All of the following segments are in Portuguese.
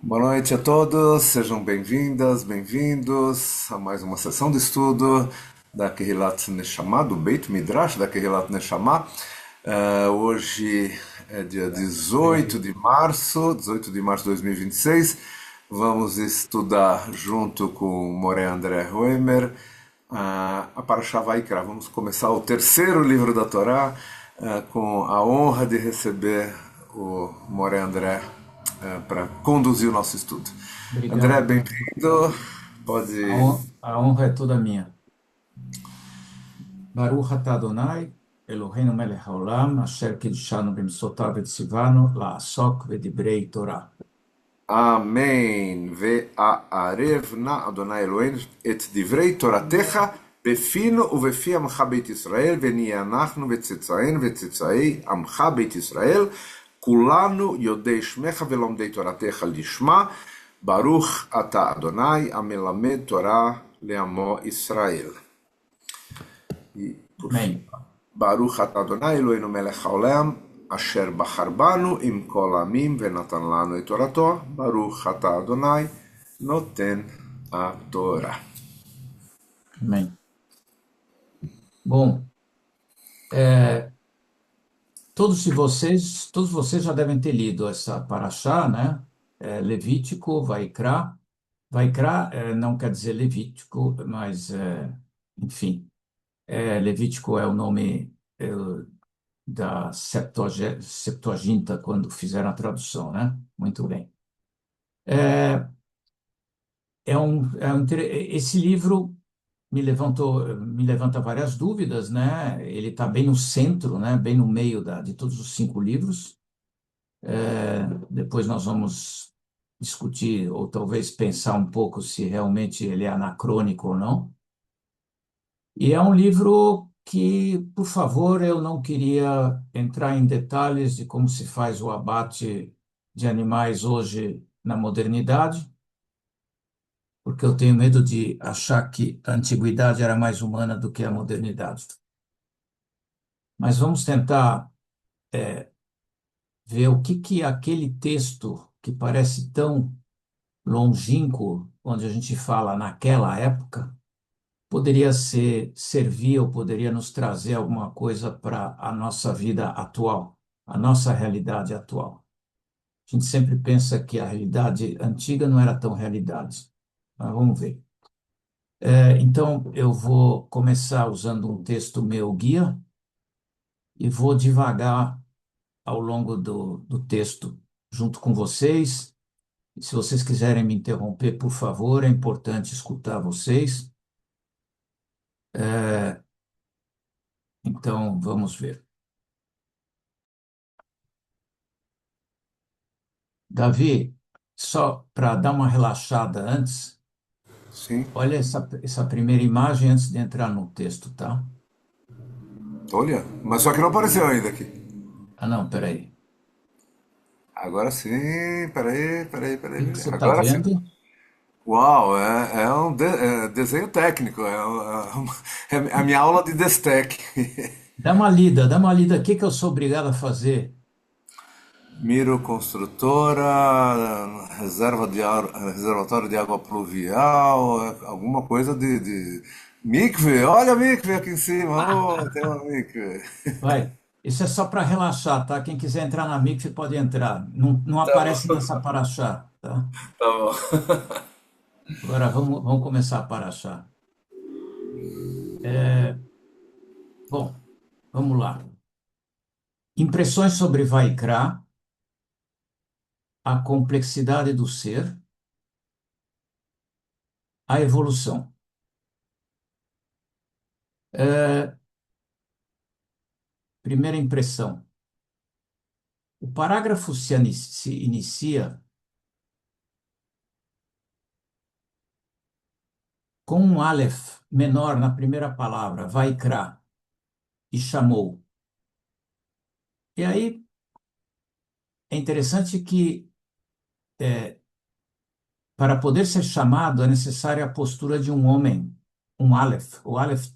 Boa noite a todos, sejam bem-vindas, bem-vindos a mais uma sessão de estudo da Kehilat Neshama, do Beit Midrash da Kehilat Neshama. Hoje é dia 18 de março de 2026. Vamos estudar junto com o Moré André Roemer a Parashá Vaikra. Vamos começar o terceiro livro da Torá com a honra de receber o Moré André para conduzir o nosso estudo. André, Obrigado. bem-vindo. Pode. A honra é toda minha. Baruch atah Adonai, Eloheinu melech haolam, asher kiddushanu b'mitzvotav v'tzivanu la'asok v'dibrei Torah. Amém. Ve'arev na Adonai Eloheinu et divrei Toratecha befino uvefi amcha Beit Israel ונהיה אנחנו וצאצאינו וצאצאי עמך בית ישראל כולנו יודעי שמך ולומדי תורתך לשמה ברוך אתה אדוני המלמד תורה לעמו ישראל. E, por fim, Amém. Baruch atah Adonai Eloheinu melech haolam, asher bachar banu im kol amim venatan lanu et torato, Baruch atah Adonai noten a Torá. Amém. Bom, é, todos vocês já devem ter lido essa paraxá, né? Levítico, Vaikra. Vaikra não quer dizer Levítico, mas, enfim, Levítico é o nome da Septuaginta, quando fizeram a tradução, né? Muito bem. Esse livro me levanta várias dúvidas, né? Ele está bem no centro, né? Bem no meio de todos os 5 livros. Depois nós vamos discutir, ou talvez pensar um pouco se realmente ele é anacrônico ou não. E é um livro que, por favor, eu não queria entrar em detalhes de como se faz o abate de animais hoje na modernidade, porque eu tenho medo de achar que a antiguidade era mais humana do que a modernidade. Mas vamos tentar ver o que aquele texto que parece tão longínquo, onde a gente fala naquela época, poderia servir ou poderia nos trazer alguma coisa para a nossa vida atual, a nossa realidade atual. A gente sempre pensa que a realidade antiga não era tão realidade, mas vamos ver. Então, eu vou começar usando um texto meu guia e vou devagar ao longo do texto junto com vocês. E se vocês quiserem me interromper, por favor, é importante escutar vocês. Então, vamos ver. Davi, só para dar uma relaxada antes, Sim, olha essa primeira imagem antes de entrar no texto, tá? olha, mas só que não apareceu ainda aqui. Ah, não, peraí. Agora sim, peraí, O que peraí. você está Agora sim. vendo? Uau, é um desenho técnico, é a minha aula de Destec. Dá uma lida. O que eu sou obrigado a fazer? Miro construtora, reservatório de água pluvial, alguma coisa de mikve. Olha a mikve aqui em cima. Oh, tem uma mikve. Vai. Isso é só para relaxar, tá? Quem quiser entrar na Mix pode entrar. Não, não Tá aparece bom, nessa paraxá, tá? tá bom. Agora vamos começar a paraxá. É, bom, vamos lá. Impressões sobre Vaikra, a complexidade do ser, a evolução. É, primeira impressão. O parágrafo se inicia com um aleph menor na primeira palavra, Vaikra, e chamou. E aí é interessante que para poder ser chamado é necessária a postura de um homem, um aleph. O aleph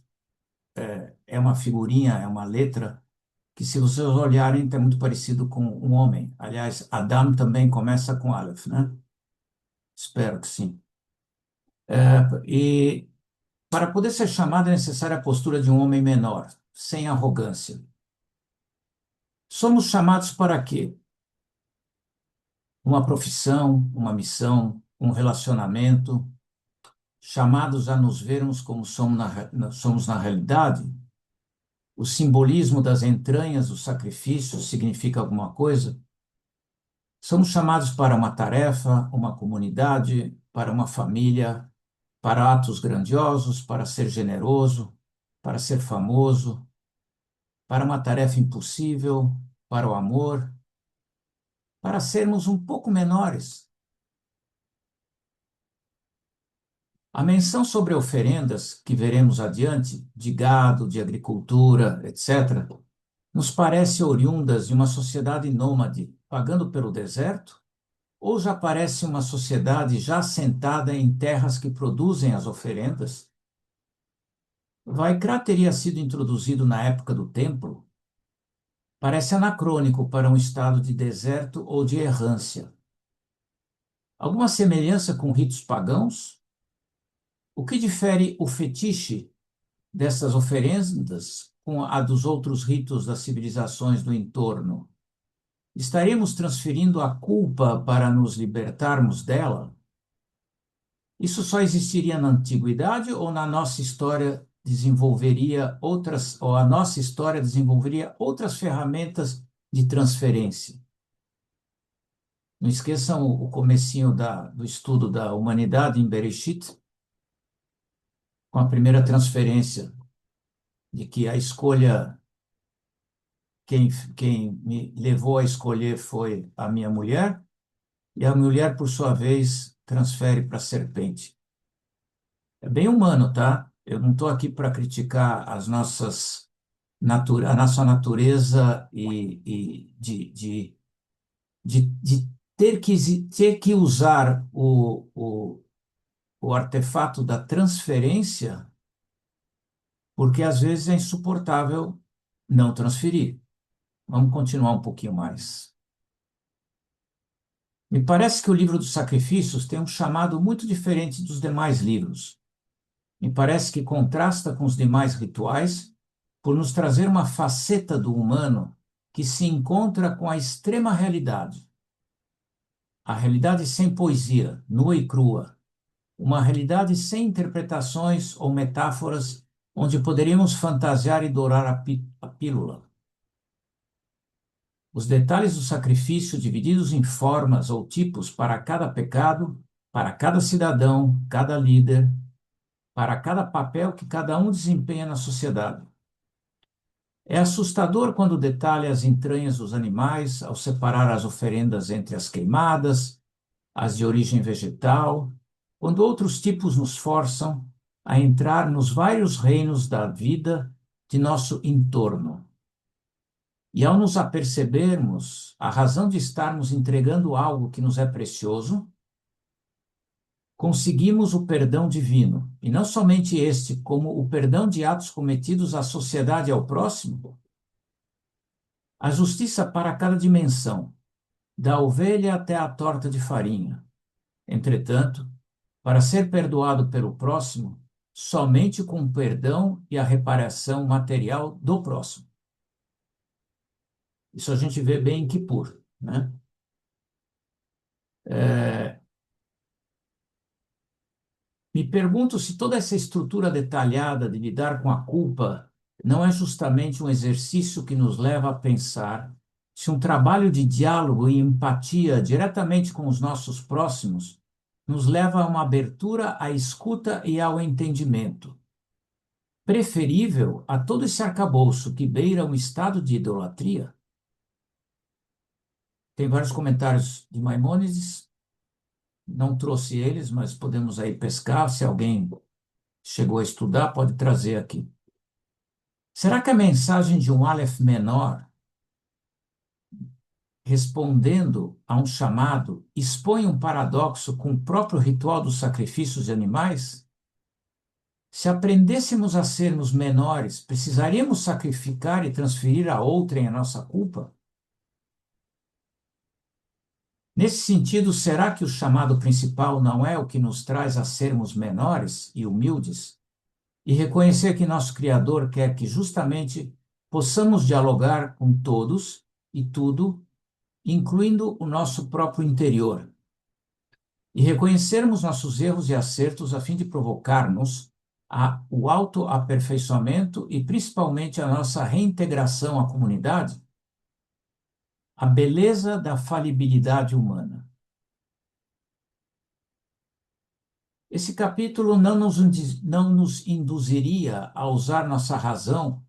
é uma figurinha, é uma letra que, se vocês olharem, é muito parecido com um homem. Aliás, Adam também começa com aleph, né? Espero que sim. E para poder ser chamado é necessária a postura de um homem menor, sem arrogância. Somos chamados para quê? Uma profissão, uma missão, um relacionamento, chamados a nos vermos como somos na realidade. O simbolismo das entranhas do sacrifício significa alguma coisa? Somos chamados para uma tarefa, uma comunidade, para uma família, para atos grandiosos, para ser generoso, para ser famoso, para uma tarefa impossível, para o amor, para sermos um pouco menores. A menção sobre oferendas, que veremos adiante, de gado, de agricultura, etc., nos parece oriundas de uma sociedade nômade, pagando pelo deserto, ou já parece uma sociedade já assentada em terras que produzem as oferendas? Vaikra teria sido introduzido na época do templo? Parece anacrônico para um estado de deserto ou de errância. Alguma semelhança com ritos pagãos? O que difere o fetiche dessas oferendas com a dos outros ritos das civilizações do entorno? Estaremos transferindo a culpa para nos libertarmos dela? Isso só existiria na antiguidade ou na nossa história desenvolveria outras, ou a nossa história desenvolveria outras ferramentas de transferência? Não esqueçam o comecinho do estudo da humanidade em Bereshit, com a primeira transferência, de que a escolha, quem me levou a escolher foi a minha mulher, e a mulher, por sua vez, transfere para a serpente. É bem humano, tá? Eu não estou aqui para criticar a nossa natureza e de ter que usar o artefato da transferência, porque às vezes é insuportável não transferir. Vamos continuar um pouquinho mais. Me parece que o livro dos sacrifícios tem um chamado muito diferente dos demais livros. Me parece que contrasta com os demais rituais por nos trazer uma faceta do humano que se encontra com a extrema realidade. A realidade sem poesia, nua e crua. Uma realidade sem interpretações ou metáforas onde poderíamos fantasiar e dourar a pílula. Os detalhes do sacrifício divididos em formas ou tipos para cada pecado, para cada cidadão, cada líder, para cada papel que cada um desempenha na sociedade. É assustador quando detalha as entranhas dos animais ao separar as oferendas entre as queimadas, as de origem vegetal, quando outros tipos nos forçam a entrar nos vários reinos da vida de nosso entorno. E ao nos apercebermos a razão de estarmos entregando algo que nos é precioso, conseguimos o perdão divino, e não somente este, como o perdão de atos cometidos à sociedade e ao próximo, a justiça para cada dimensão, da ovelha até a torta de farinha. Entretanto, para ser perdoado pelo próximo, somente com o perdão e a reparação material do próximo. Isso a gente vê bem em Kippur, né? Me pergunto se toda essa estrutura detalhada de lidar com a culpa não é justamente um exercício que nos leva a pensar se um trabalho de diálogo e empatia diretamente com os nossos próximos nos leva a uma abertura à escuta e ao entendimento, preferível a todo esse arcabouço que beira um estado de idolatria. Tem vários comentários de Maimônides, não trouxe eles, mas podemos aí pescar, se alguém chegou a estudar, pode trazer aqui. Será que a mensagem de um Aleph menor, respondendo a um chamado, expõe um paradoxo com o próprio ritual dos sacrifícios de animais? Se aprendêssemos a sermos menores, precisaríamos sacrificar e transferir a outrem a nossa culpa? Nesse sentido, será que o chamado principal não é o que nos traz a sermos menores e humildes e reconhecer que nosso Criador quer que justamente possamos dialogar com todos e tudo, incluindo o nosso próprio interior, e reconhecermos nossos erros e acertos a fim de provocar-nos o autoaperfeiçoamento e principalmente a nossa reintegração à comunidade, a beleza da falibilidade humana. Esse capítulo não nos induziria a usar nossa razão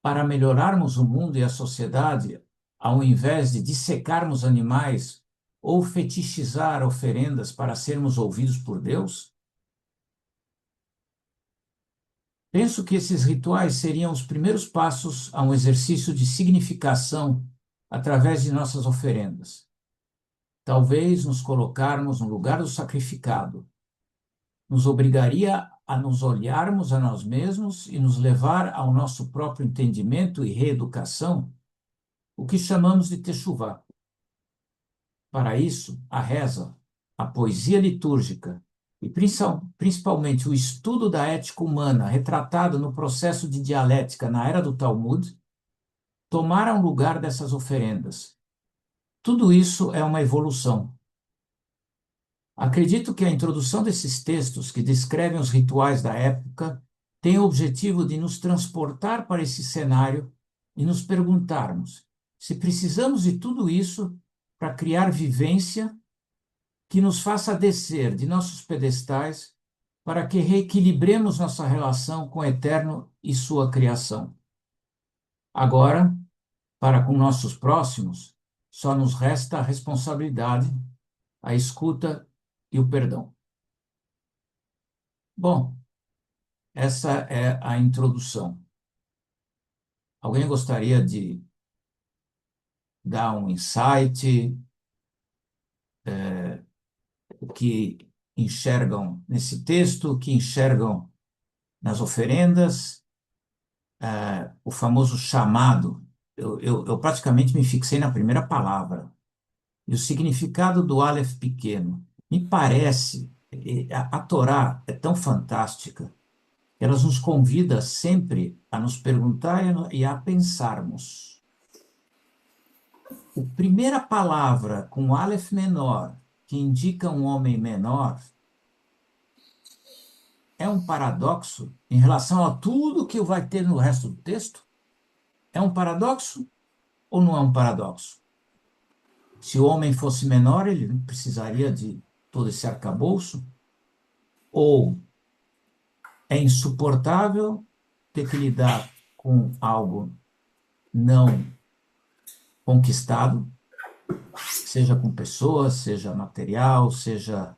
para melhorarmos o mundo e a sociedade, ao invés de dissecarmos animais ou fetichizar oferendas para sermos ouvidos por Deus? Penso que esses rituais seriam os primeiros passos a um exercício de significação através de nossas oferendas. Talvez nos colocarmos no lugar do sacrificado nos obrigaria a nos olharmos a nós mesmos e nos levar ao nosso próprio entendimento e reeducação, o que chamamos de techuvá. Para isso, a reza, a poesia litúrgica e principalmente o estudo da ética humana retratado no processo de dialética na era do Talmud, tomaram lugar dessas oferendas. Tudo isso é uma evolução. Acredito que a introdução desses textos que descrevem os rituais da época tem o objetivo de nos transportar para esse cenário e nos perguntarmos se precisamos de tudo isso para criar vivência que nos faça descer de nossos pedestais para que reequilibremos nossa relação com o Eterno e sua criação. Agora, para com nossos próximos, só nos resta a responsabilidade, a escuta e o perdão. Bom, essa é a introdução. Alguém gostaria de dar um insight, o que enxergam nesse texto, o que enxergam nas oferendas, o famoso chamado? Eu praticamente me fixei na primeira palavra. E o significado do Aleph pequeno. Me parece, a Torá é tão fantástica, que ela nos convida sempre a nos perguntar e a pensarmos. A primeira palavra com Aleph menor, que indica um homem menor, é um paradoxo em relação a tudo que vai ter no resto do texto? É um paradoxo ou não é um paradoxo? Se o homem fosse menor, ele não precisaria de todo esse arcabouço? Ou é insuportável ter que lidar com algo não conquistado, seja com pessoas, seja material, seja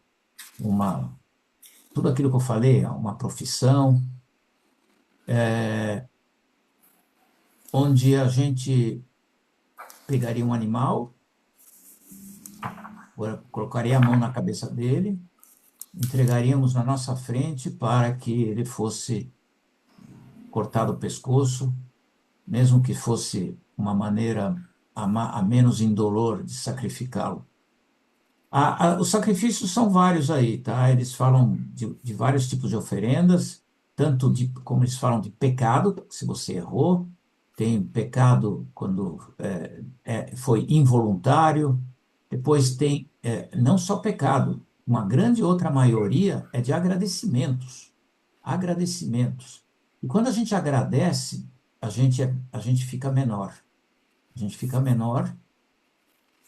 tudo aquilo que eu falei, uma profissão, onde a gente pegaria um animal, colocaria a mão na cabeça dele, entregaríamos na nossa frente para que ele fosse cortado o pescoço, mesmo que fosse uma maneira a menos indolor de sacrificá-lo. Os sacrifícios são vários aí, tá? Eles falam de vários tipos de oferendas, como eles falam de pecado, se você errou, tem pecado quando foi involuntário, depois tem não só pecado, uma grande outra maioria é de agradecimentos. Agradecimentos. E quando a gente agradece, a gente fica menor. A gente fica menor.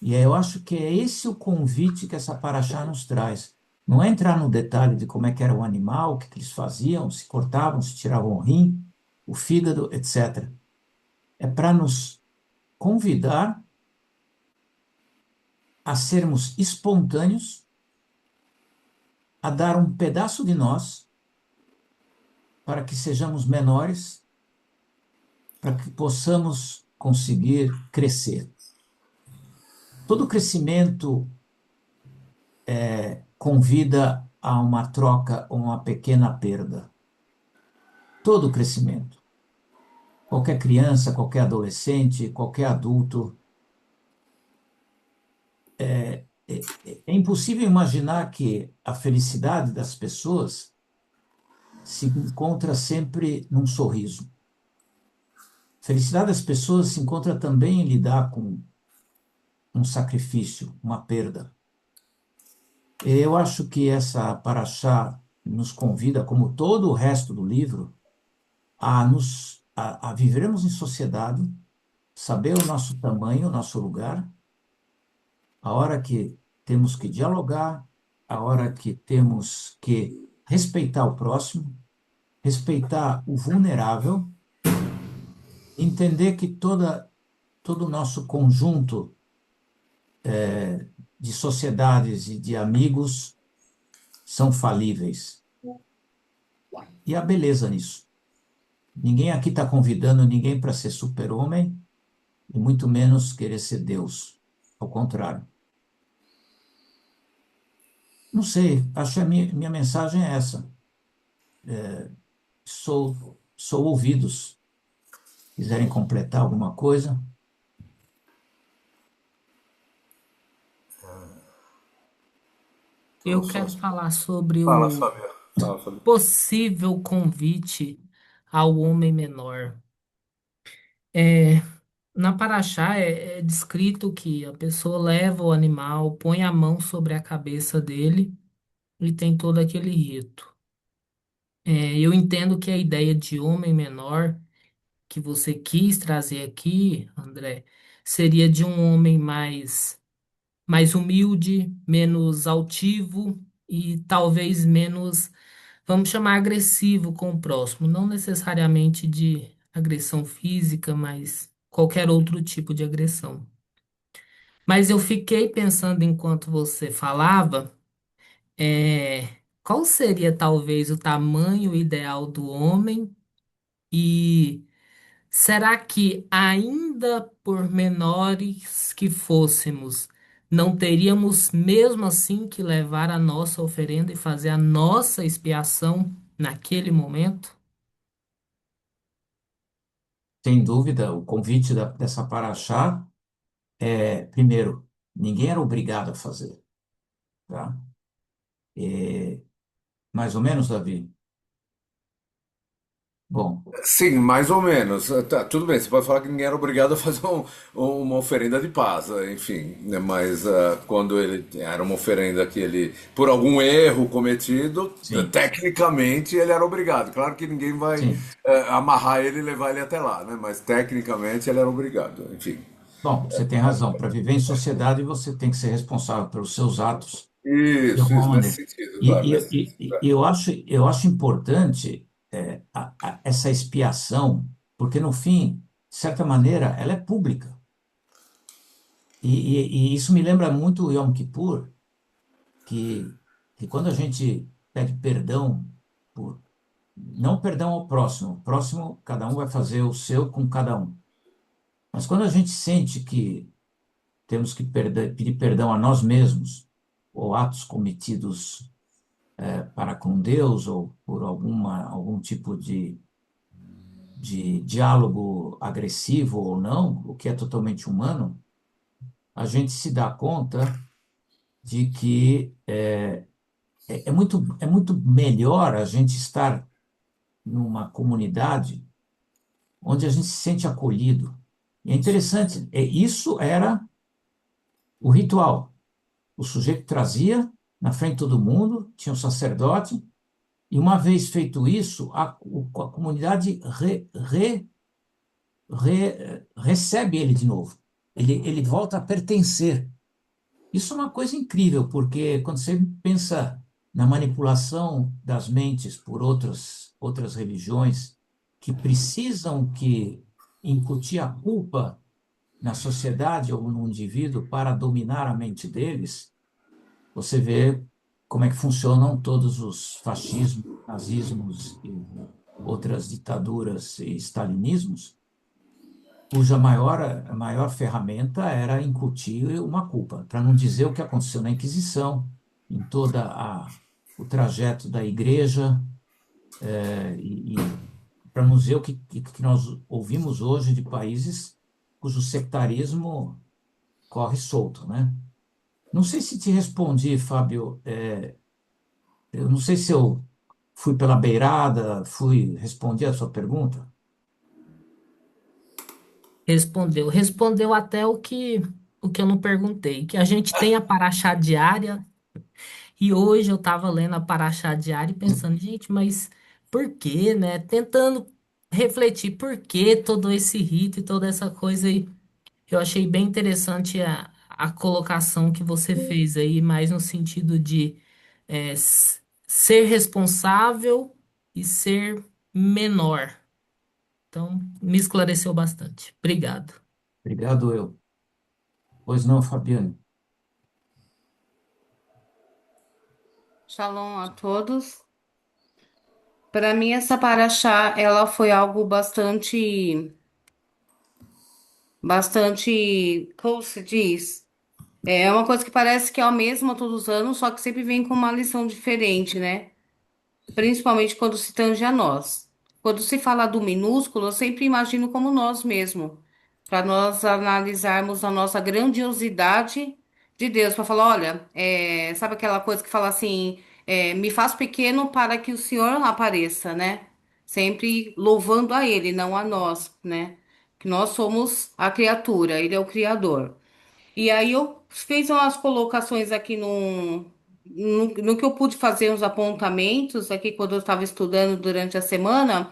E aí eu acho que é esse o convite que essa paraxá nos traz. Não é entrar no detalhe de como é que era o animal, o que eles faziam, se cortavam, se tiravam o rim, o fígado, etc. É para nos convidar a sermos espontâneos, a dar um pedaço de nós para que sejamos menores, para que possamos conseguir crescer. Todo crescimento convida a uma troca ou uma pequena perda. Todo crescimento. Qualquer criança, qualquer adolescente, qualquer adulto, é impossível imaginar que a felicidade das pessoas se encontra sempre num sorriso. A felicidade das pessoas se encontra também em lidar com um sacrifício, uma perda. Eu acho que essa paraxá nos convida, como todo o resto do livro, a vivermos em sociedade, saber o nosso tamanho, o nosso lugar, a hora que temos que dialogar, a hora que temos que respeitar o próximo, respeitar o vulnerável, entender que todo o nosso conjunto de sociedades e de amigos são falíveis. E a beleza nisso. Ninguém aqui está convidando ninguém para ser super-homem e muito menos querer ser Deus. Ao contrário. Não sei, acho que a minha mensagem é essa. Sou ouvidos. Quiserem completar alguma coisa? Eu Nossa, quero falar sobre fala, o Fábio. Fala, Fábio. possível convite ao homem menor. É, na Paraxá é descrito que a pessoa leva o animal, põe a mão sobre a cabeça dele e tem todo aquele rito. Eu entendo que a ideia de homem menor que você quis trazer aqui, André, seria de um homem mais humilde, menos altivo e talvez menos, vamos chamar, agressivo com o próximo. Não necessariamente de agressão física, mas qualquer outro tipo de agressão. Mas eu fiquei pensando enquanto você falava, qual seria talvez o tamanho ideal do homem e será que, ainda por menores que fôssemos, não teríamos mesmo assim que levar a nossa oferenda e fazer a nossa expiação naquele momento? Sem dúvida, o convite dessa paraxá primeiro, ninguém era obrigado a fazer, tá? Mais ou menos, Davi? Bom, Sim, mais ou menos. Tá, tudo bem, você pode falar que ninguém era obrigado a fazer uma oferenda de paz, enfim, né, mas quando ele era uma oferenda que ele, por algum erro cometido, sim, tecnicamente ele era obrigado. Claro que ninguém vai sim. amarrar ele e levar ele até lá, né? Mas tecnicamente ele era obrigado, enfim. Bom, você tem razão. Para viver em sociedade, você tem que ser responsável pelos seus atos de alguma Isso, nesse maneira. sentido, claro, E, nesse e, sentido. e, e eu acho importante essa expiação, porque no fim, de certa maneira, ela é pública. E isso me lembra muito o Yom Kippur, que, que quando a gente pede perdão por, não perdão ao próximo, o próximo, cada um vai fazer o seu com cada um. Mas quando a gente sente que temos que pedir perdão a nós mesmos, ou atos cometidos para com Deus, ou por algum tipo de diálogo agressivo ou não, o que é totalmente humano, a gente se dá conta de que é muito melhor a gente estar numa comunidade onde a gente se sente acolhido. E é interessante, isso era o ritual. O sujeito trazia na frente de todo mundo, tinha um sacerdote, e uma vez feito isso, a comunidade recebe ele de novo. Ele volta a pertencer. Isso é uma coisa incrível, porque quando você pensa na manipulação das mentes por outras religiões que precisam que incutir a culpa na sociedade ou no indivíduo para dominar a mente deles, você vê como é que funcionam todos os fascismos, nazismos e outras ditaduras e stalinismos, cuja a maior ferramenta era incutir uma culpa, para não dizer o que aconteceu na Inquisição, em o trajeto da igreja, e para não dizer o que nós ouvimos hoje de países cujo sectarismo corre solto, né? Não sei se te respondi, Fábio. Eu não sei se eu fui pela beirada, respondi a sua pergunta. Respondeu até o que eu não perguntei, que a gente tem a paraxá diária, e hoje eu estava lendo a paraxá diária e pensando, gente, mas por quê, né? Tentando refletir por que todo esse rito e toda essa coisa aí. Eu achei bem interessante a colocação que você fez aí, mais no sentido de ser responsável e ser menor. Então, me esclareceu bastante. Obrigado. Obrigado, eu. Pois não, Fabiane. Shalom a todos. Para mim, essa paraxá, ela foi algo bastante, como se diz? É uma coisa que parece que é a mesma todos os anos, só que sempre vem com uma lição diferente, né? Principalmente quando se tange a nós. Quando se fala do minúsculo, eu sempre imagino como nós mesmo, para nós analisarmos a nossa grandiosidade de Deus, para falar, olha, sabe aquela coisa que fala assim, me faz pequeno para que o Senhor apareça, né? Sempre louvando a Ele, não a nós, né? Que nós somos a criatura, Ele é o Criador. E aí eu fiz umas colocações aqui no que eu pude fazer, uns apontamentos aqui quando eu estava estudando durante a semana.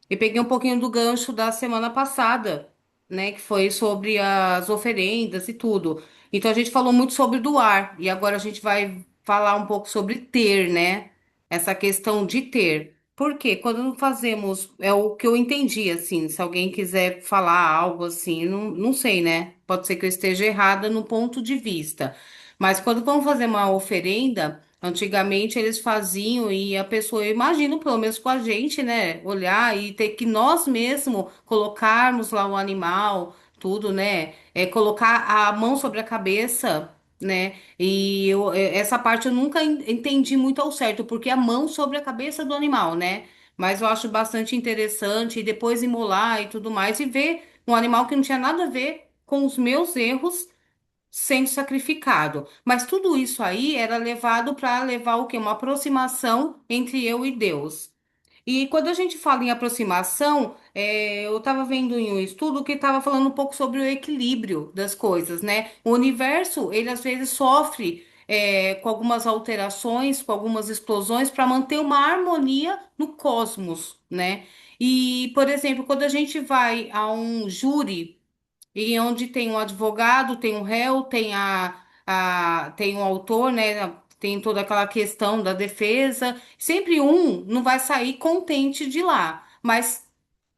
E peguei um pouquinho do gancho da semana passada, né? Que foi sobre as oferendas e tudo. Então a gente falou muito sobre doar. E agora a gente vai falar um pouco sobre ter, né? Essa questão de ter. Por quê? Quando fazemos, é o que eu entendi, assim, se alguém quiser falar algo assim, não sei, né? Pode ser que eu esteja errada no ponto de vista. Mas quando vamos fazer uma oferenda, antigamente eles faziam e a pessoa, eu imagino, pelo menos com a gente, né, olhar e ter que nós mesmos colocarmos lá o animal, tudo, né, colocar a mão sobre a cabeça, né, essa parte eu nunca entendi muito ao certo, porque a mão sobre a cabeça do animal, né, mas eu acho bastante interessante e depois imolar e tudo mais e ver um animal que não tinha nada a ver com os meus erros sendo sacrificado. Mas tudo isso aí era levado para levar o quê? Uma aproximação entre eu e Deus. E quando a gente fala em aproximação, eu estava vendo em um estudo que estava falando um pouco sobre o equilíbrio das coisas, né? O universo, ele às vezes sofre com algumas alterações, com algumas explosões, para manter uma harmonia no cosmos, né? E, por exemplo, quando a gente vai a um júri e onde tem um advogado, tem um réu, tem um autor, né? Tem toda aquela questão da defesa. Sempre um não vai sair contente de lá. Mas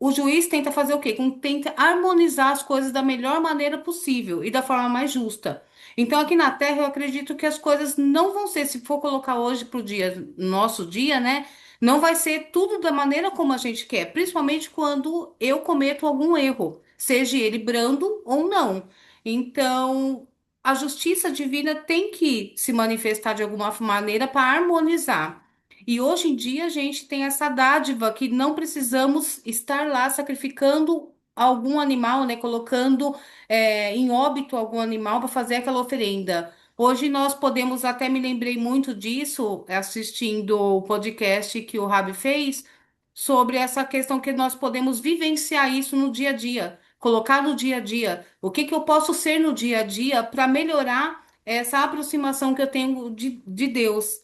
o juiz tenta fazer o quê? Tenta harmonizar as coisas da melhor maneira possível e da forma mais justa. Então, aqui na Terra, eu acredito que as coisas não vão ser, se for colocar hoje para o dia, nosso dia, né? Não vai ser tudo da maneira como a gente quer, principalmente quando eu cometo algum erro, seja ele brando ou não. Então, a justiça divina tem que se manifestar de alguma maneira para harmonizar. E hoje em dia a gente tem essa dádiva que não precisamos estar lá sacrificando algum animal, né? Colocando em óbito algum animal para fazer aquela oferenda. Hoje nós podemos, até me lembrei muito disso, assistindo o podcast que o Rabi fez, sobre essa questão que nós podemos vivenciar isso no dia a dia, colocar no dia a dia. O que que eu posso ser no dia a dia para melhorar essa aproximação que eu tenho de Deus?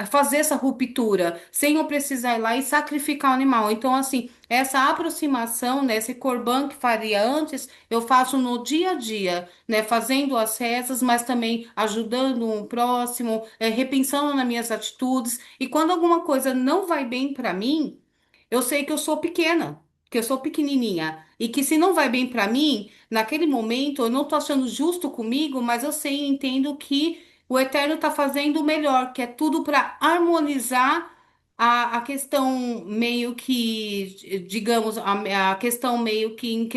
Fazer essa ruptura sem eu precisar ir lá e sacrificar o animal. Então, assim, essa aproximação, né, esse corban que faria antes, eu faço no dia a dia, né, fazendo as rezas, mas também ajudando um próximo, repensando nas minhas atitudes. E quando alguma coisa não vai bem para mim, eu sei que eu sou pequena, que eu sou pequenininha. E que se não vai bem para mim, naquele momento eu não tô achando justo comigo, mas eu sei e entendo que o Eterno está fazendo o melhor, que é tudo para harmonizar a questão meio que, digamos, a questão meio que,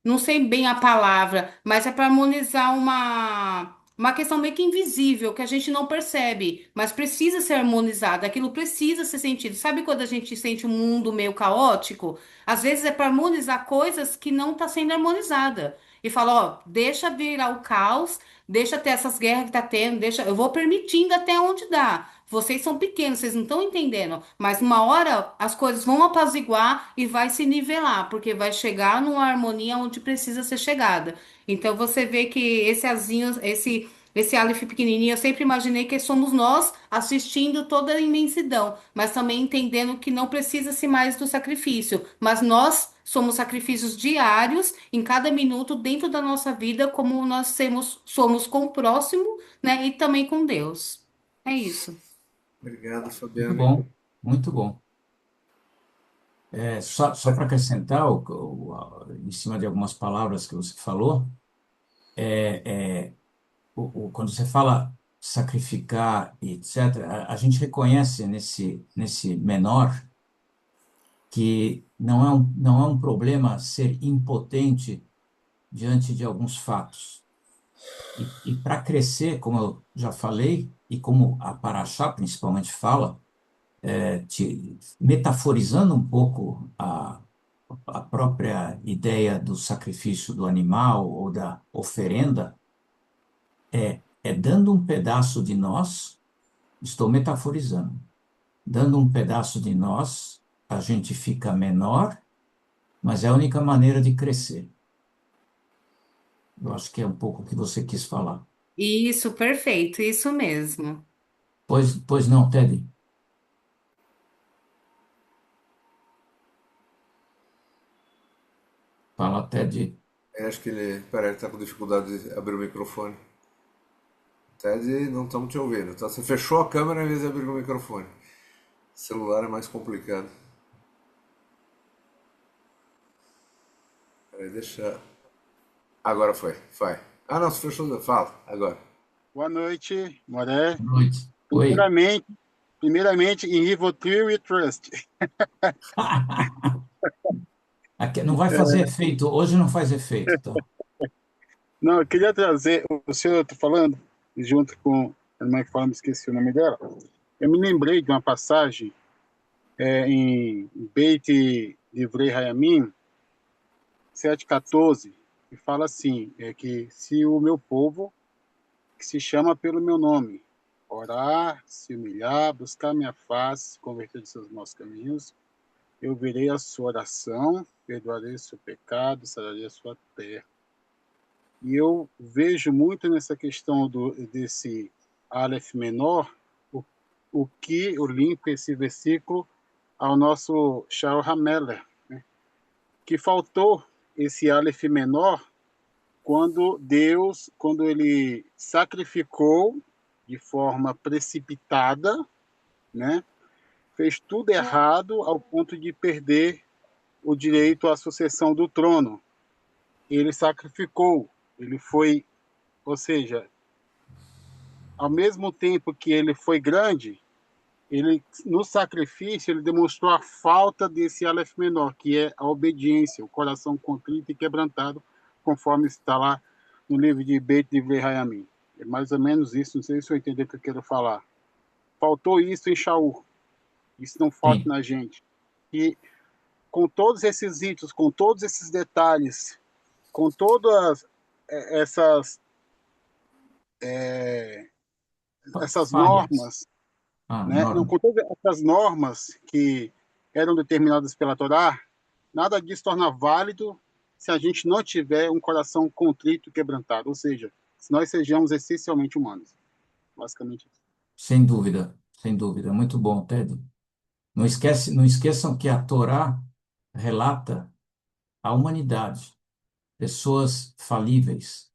não sei bem a palavra, mas é para harmonizar uma questão meio que invisível, que a gente não percebe, mas precisa ser harmonizada, aquilo precisa ser sentido. Sabe quando a gente sente um mundo meio caótico? Às vezes é para harmonizar coisas que não está sendo harmonizada. e fala, ó, deixa virar o caos, deixa ter essas guerras que tá tendo, deixa, eu vou permitindo até onde dá. Vocês são pequenos, vocês não estão entendendo, mas uma hora as coisas vão apaziguar e vai se nivelar, porque vai chegar numa harmonia onde precisa ser chegada. Então você vê que esse azinho, esse Aleph pequenininho, eu sempre imaginei que somos nós assistindo toda a imensidão, mas também entendendo que não precisa-se mais do sacrifício, mas nós somos sacrifícios diários em cada minuto dentro da nossa vida, como nós somos com o próximo, né, e também com Deus. É isso. Obrigado, Muito Fabiane. bom, muito bom. Só para acrescentar, em cima de algumas palavras que você falou, quando você fala sacrificar, e etc., a gente reconhece nesse menor que não é um problema ser impotente diante de alguns fatos. E para crescer, como eu já falei, e como a Paraxá principalmente fala, metaforizando um pouco a própria ideia do sacrifício do animal ou da oferenda, é dando um pedaço de nós, estou metaforizando, dando um pedaço de nós, a gente fica menor, mas é a única maneira de crescer. Eu acho que é um pouco o que você quis falar. Isso, perfeito, isso mesmo. Pois não, Ted? Fala, Ted. Acho que ele tá com dificuldade de abrir o microfone. Ted, não estamos te ouvindo, tá? Você fechou a câmera em vez de abrir o microfone. Celular é mais complicado. Peraí, deixa. Agora foi, vai. Ah, não, você fechou. Fala, agora. Boa noite, Moré. Boa noite. Oi. Primeiramente, em Rivotril e Trust. Aqui não vai fazer efeito, hoje não faz efeito, então. Não, eu queria trazer, o senhor está falando, junto com a irmã que fala, me esqueci o nome dela, eu me lembrei de uma passagem em Beit Divrei Hayamim, 7,14, que fala assim, que se o meu povo, que se chama pelo meu nome, orar, se humilhar, buscar minha face, se converter de seus maus caminhos, eu verei a sua oração, perdoarei o seu pecado, sararei a sua terra. E eu vejo muito nessa questão desse Aleph menor, o que eu linko esse versículo ao nosso Shaul HaMelech, né? Que faltou esse Aleph menor quando ele sacrificou de forma precipitada, né? Fez tudo errado ao ponto de perder o direito à sucessão do trono. Ele sacrificou, ele foi, ou seja, ao mesmo tempo que ele foi grande, ele no sacrifício ele demonstrou a falta desse Aleph menor, que é a obediência, o coração contrito e quebrantado, conforme está lá no livro de Beit Divrei Hayamim. É mais ou menos isso, não sei se eu entendi o que eu quero falar. Faltou isso em Shaul, isso não falta Sim. na gente. E com todos esses ritos, com todos esses detalhes, com todas essas essas Falhas. normas, né? Não, Norma. com todas essas normas que eram determinadas pela Torá, nada disso torna válido se a gente não tiver um coração contrito e quebrantado, ou seja, se nós sejamos essencialmente humanos, basicamente isso. Sem dúvida, sem dúvida. Muito bom, Ted. Não esqueçam que a Torá relata a humanidade, pessoas falíveis.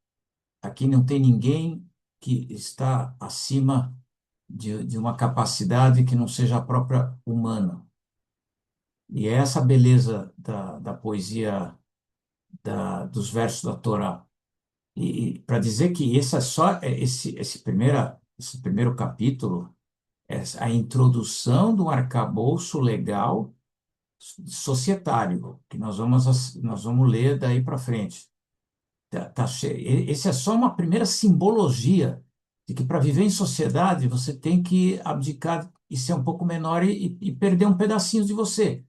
Aqui não tem ninguém que está acima de uma capacidade que não seja a própria humana. E é essa beleza da poesia dos versos da Torá. E para dizer que esse é só esse primeiro capítulo, é a introdução do arcabouço legal societário, que nós vamos ler daí para frente. Esse é só uma primeira simbologia de que para viver em sociedade você tem que abdicar e ser um pouco menor e perder um pedacinho de você.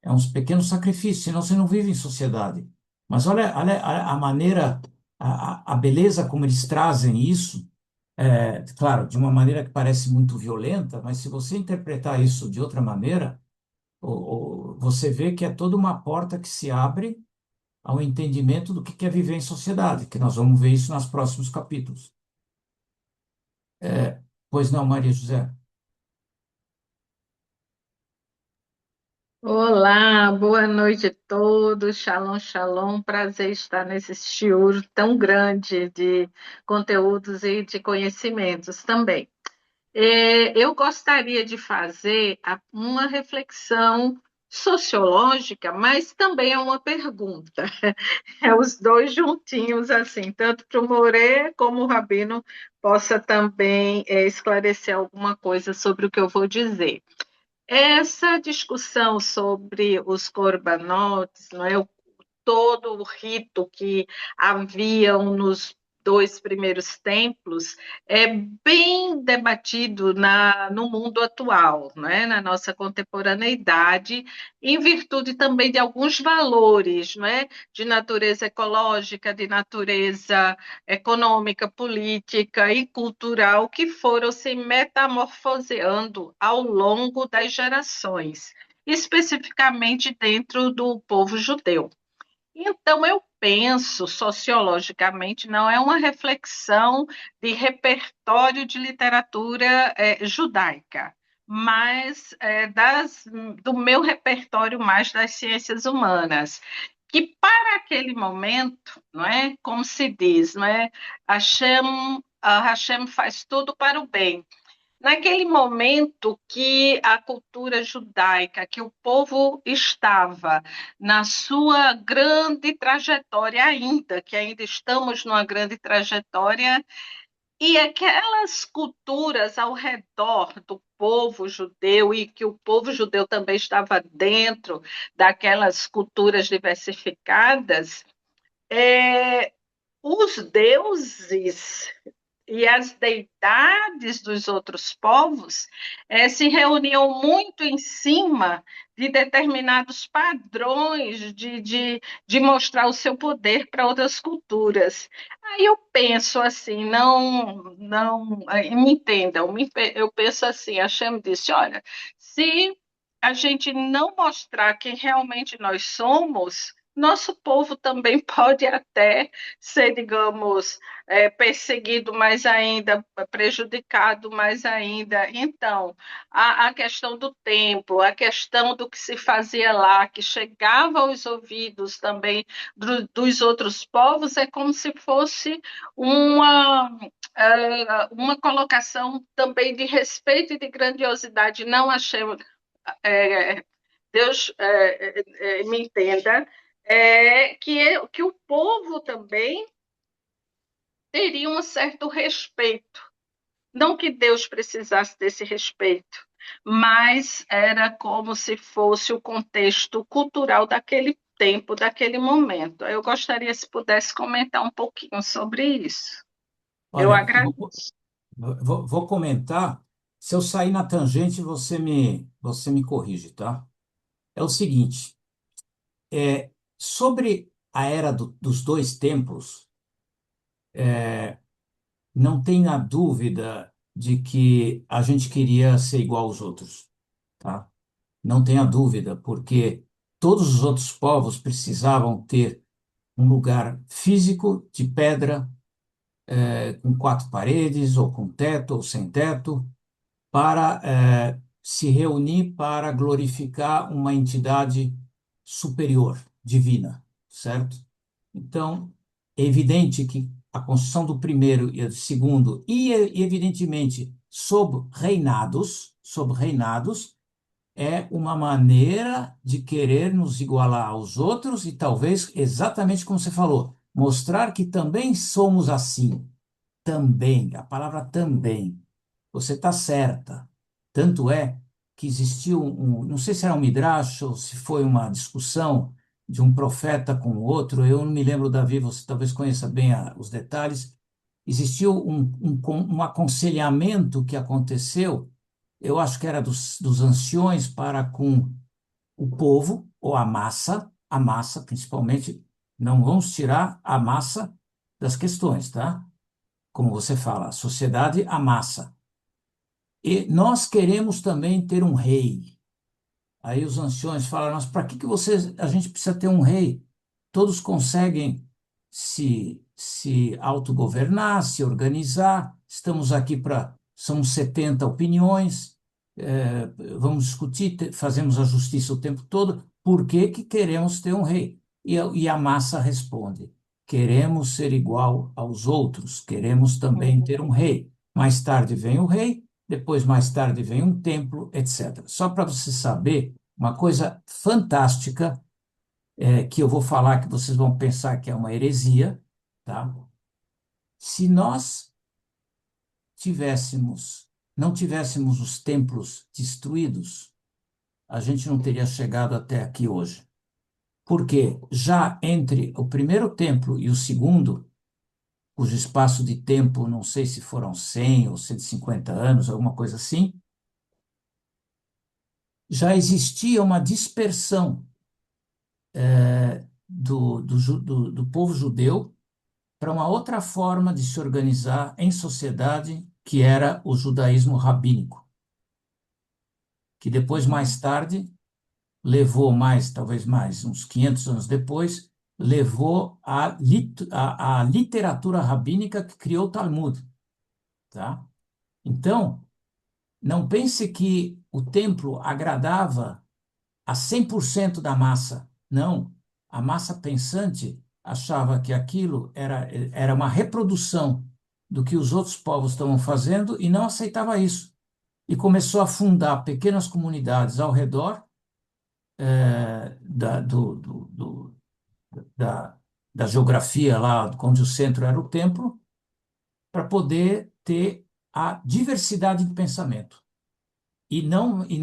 É uns pequenos sacrifícios, senão você não vive em sociedade. Mas olha a maneira, a beleza como eles trazem isso, claro, de uma maneira que parece muito violenta, mas se você interpretar isso de outra maneira, você vê que é toda uma porta que se abre ao entendimento do que é viver em sociedade, que nós vamos ver isso nos próximos capítulos. Pois não, Maria José? Olá, boa noite a todos. Shalom, shalom. Prazer estar nesse shiur tão grande de conteúdos e de conhecimentos também. Eu gostaria de fazer uma reflexão sociológica, mas também é uma pergunta. É os dois juntinhos, assim, tanto para o Morê como o Rabino possa também esclarecer alguma coisa sobre o que eu vou dizer. Essa discussão sobre os corbanotes, não é? Todo o rito que haviam nos dois primeiros templos é bem debatido no mundo atual, né? Na nossa contemporaneidade, em virtude também de alguns valores, né? De natureza ecológica, de natureza econômica, política e cultural que foram se metamorfoseando ao longo das gerações, especificamente dentro do povo judeu. Então, eu penso, sociologicamente, não é uma reflexão de repertório de literatura judaica, mas do meu repertório mais das ciências humanas, que para aquele momento, não é, como se diz, não é, Hashem faz tudo para o bem. Naquele momento que a cultura judaica, que o povo estava na sua grande trajetória ainda, que ainda estamos numa grande trajetória, e aquelas culturas ao redor do povo judeu, e que o povo judeu também estava dentro daquelas culturas diversificadas, os deuses e as deidades dos outros povos se reuniam muito em cima de determinados padrões de mostrar o seu poder para outras culturas. Aí eu penso assim, me entendam, eu penso assim, a Hashem disse, olha, se a gente não mostrar quem realmente nós somos, nosso povo também pode até ser, digamos, perseguido mais ainda, prejudicado mais ainda. Então, a questão do templo, a questão do que se fazia lá, que chegava aos ouvidos também dos outros povos, é como se fosse uma colocação também de respeito e de grandiosidade. Não achei. É, Deus me entenda, que o povo também teria um certo respeito. Não que Deus precisasse desse respeito, mas era como se fosse o contexto cultural daquele tempo, daquele momento. Eu gostaria se pudesse comentar um pouquinho sobre isso. Eu Olha, agradeço. vou comentar. Se eu sair na tangente, você me corrige, tá? É o seguinte, sobre a era dos dois tempos, não tenha dúvida de que a gente queria ser igual aos outros, tá? Não tenha dúvida, porque todos os outros povos precisavam ter um lugar físico de pedra, com quatro paredes, ou com teto, ou sem teto, para se reunir para glorificar uma entidade superior, divina, certo? Então, é evidente que a construção do primeiro e do segundo, e evidentemente sob reinados, é uma maneira de querer nos igualar aos outros e talvez, exatamente como você falou, mostrar que também somos assim. Também, a palavra também. Você está certa. Tanto é que existiu não sei se era um midrash ou se foi uma discussão de um profeta com o outro, eu não me lembro, Davi, você talvez conheça bem os detalhes. Existiu um aconselhamento que aconteceu, eu acho que era dos anciões para com o povo, ou a massa principalmente, Não vamos tirar a massa das questões, tá? Como você fala, a sociedade, a massa. E nós queremos também ter um rei. Aí os anciões falam, mas para que a gente precisa ter um rei? Todos conseguem se autogovernar, se organizar. Estamos aqui são 70 opiniões, vamos discutir, fazemos a justiça o tempo todo. Por que que queremos ter um rei? E a massa responde: queremos ser igual aos outros, queremos também ter um rei. Mais tarde vem o rei, depois mais tarde vem um templo, etc. Só para você saber, uma coisa fantástica que eu vou falar que vocês vão pensar que é uma heresia, tá? Se nós não tivéssemos os templos destruídos, a gente não teria chegado até aqui hoje. Porque já entre o primeiro templo e o segundo, cujo espaço de tempo, não sei se foram 100 ou 150 anos, alguma coisa assim, já existia uma dispersão do povo judeu para uma outra forma de se organizar em sociedade, que era o judaísmo rabínico, que depois, mais tarde, levou talvez mais, uns 500 anos depois, levou a literatura rabínica que criou o Talmud, tá? Então, não pense que o templo agradava a 100% da massa. Não. A massa pensante achava que aquilo era uma reprodução do que os outros povos estavam fazendo e não aceitava isso. E começou a fundar pequenas comunidades ao redor da, do, do, do, da, da geografia lá, onde o centro era o templo, para poder ter a diversidade de pensamento Entendi.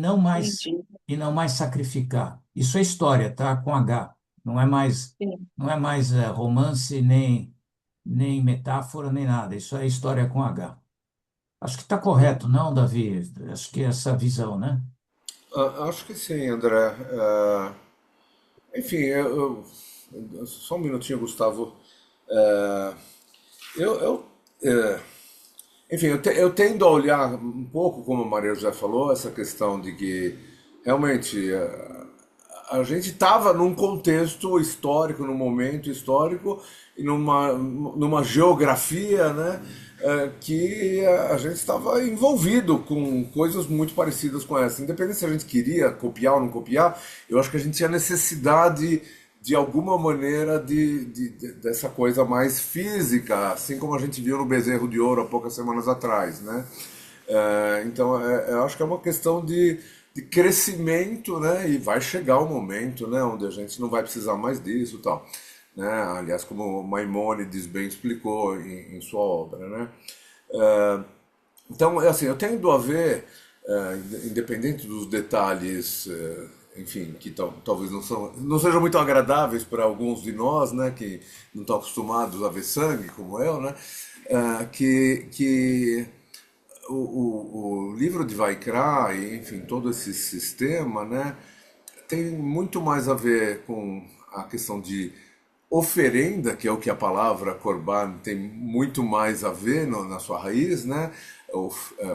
e não mais sacrificar. Isso é história, tá? Com H. Não é mais Sim. não é mais romance nem metáfora nem nada. Isso é história com H. Acho que está correto, não, Davi? Acho que é essa visão, né? Acho que sim, André. Enfim, só um minutinho, Gustavo. É, eu, eu, é, Enfim, eu tendo a olhar um pouco, como a Maria já falou, essa questão de que realmente a gente estava num contexto histórico, num momento histórico e numa geografia, né, que a gente estava envolvido com coisas muito parecidas com essa. Independente se a gente queria copiar ou não copiar, eu acho que a gente tinha necessidade de alguma maneira dessa coisa mais física, assim como a gente viu no Bezerro de Ouro há poucas semanas atrás, né? Então, eu acho que é uma questão de crescimento, né? E vai chegar o momento, né? Onde a gente não vai precisar mais disso e tal, né? Aliás, como Maimônides bem explicou em sua obra, né? Eh, então, é assim, eu tendo a ver, independente dos detalhes, enfim, que talvez não sejam muito agradáveis para alguns de nós, né, que não estão acostumados a ver sangue, como eu, né, que o livro de Vaikra, e, enfim, todo esse sistema, né, tem muito mais a ver com a questão de oferenda, que é o que a palavra korban tem muito mais a ver na sua raiz, né?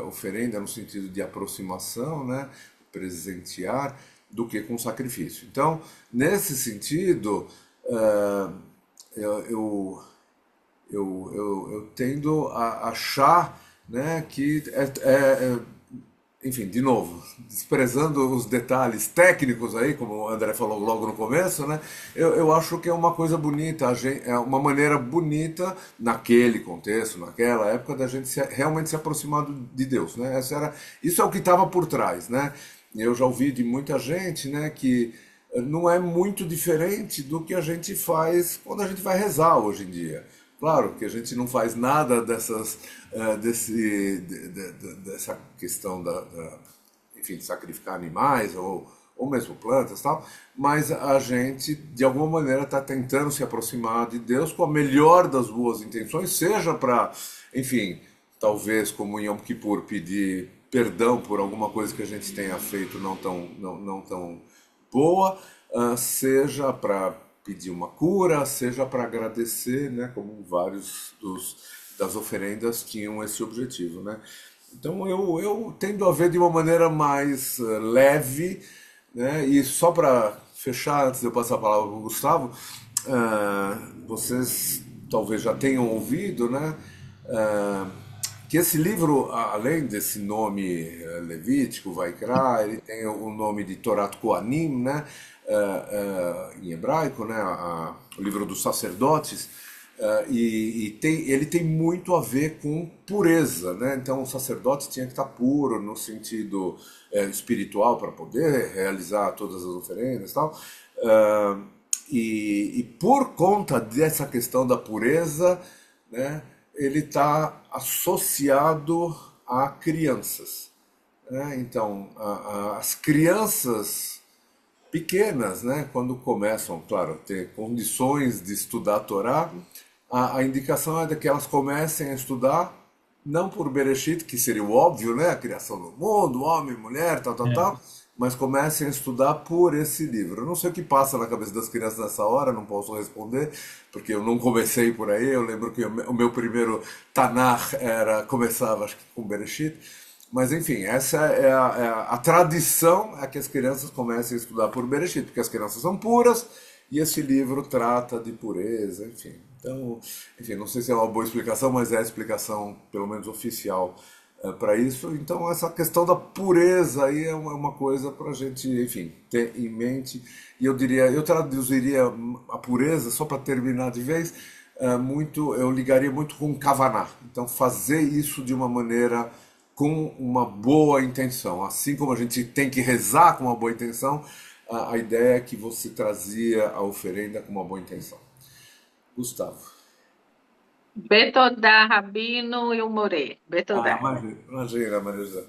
Oferenda no sentido de aproximação, né? Presentear, do que com sacrifício. Então, nesse sentido, eu, eu, eu tendo a achar, né, que enfim, de novo, desprezando os detalhes técnicos aí, como o André falou logo no começo, né? Eu acho que é uma coisa bonita, é uma maneira bonita, naquele contexto, naquela época, da gente realmente se aproximar de Deus, né? Isso é o que estava por trás, né? Eu já ouvi de muita gente, né, que não é muito diferente do que a gente faz quando a gente vai rezar hoje em dia. Claro que a gente não faz nada dessa questão enfim, de sacrificar animais ou mesmo plantas e tal, mas a gente, de alguma maneira, está tentando se aproximar de Deus com a melhor das boas intenções, seja para, enfim, talvez como em Yom Kippur, pedir perdão por alguma coisa que a gente tenha feito não tão boa, seja para pedir uma cura, seja para agradecer, né, como vários das oferendas tinham esse objetivo, né? Então eu tendo a ver de uma maneira mais leve, né? E só para fechar, antes de eu passar a palavra para o Gustavo, vocês talvez já tenham ouvido, né? ah, que esse livro, além desse nome levítico, Vaikra, ele tem o nome de Torat Kohanim, né? Em hebraico, né? O livro dos sacerdotes. Ele tem muito a ver com pureza, né? Então o sacerdote tinha que estar puro no sentido espiritual para poder realizar todas as oferendas e tal. E por conta dessa questão da pureza, né, ele está associado a crianças, né? Então as crianças pequenas, né, quando começam, claro, a ter condições de estudar a Torá, a indicação é de que elas comecem a estudar, não por Bereshit, que seria o óbvio, né, a criação do mundo, homem, mulher, tal, tal, É. tal, mas comecem a estudar por esse livro. Eu não sei o que passa na cabeça das crianças nessa hora, não posso responder, porque eu não comecei por aí. Eu lembro que o meu primeiro Tanakh começava, acho que com Bereshit. Mas enfim, essa a tradição é que as crianças comecem a estudar por Bereshit, porque as crianças são puras e esse livro trata de pureza, enfim. Então, enfim, não sei se é uma boa explicação, mas é a explicação, pelo menos oficial, para isso. Então, essa questão da pureza aí é uma coisa para a gente, enfim, ter em mente. E eu diria, eu traduziria a pureza, só para terminar de vez, eu ligaria muito com kavaná. Então, fazer isso de uma maneira com uma boa intenção. Assim como a gente tem que rezar com uma boa intenção, a ideia é que você trazia a oferenda com uma boa intenção. Gustavo. Betodá, Rabino e o Morê. Betodá. Imagina, Maria José.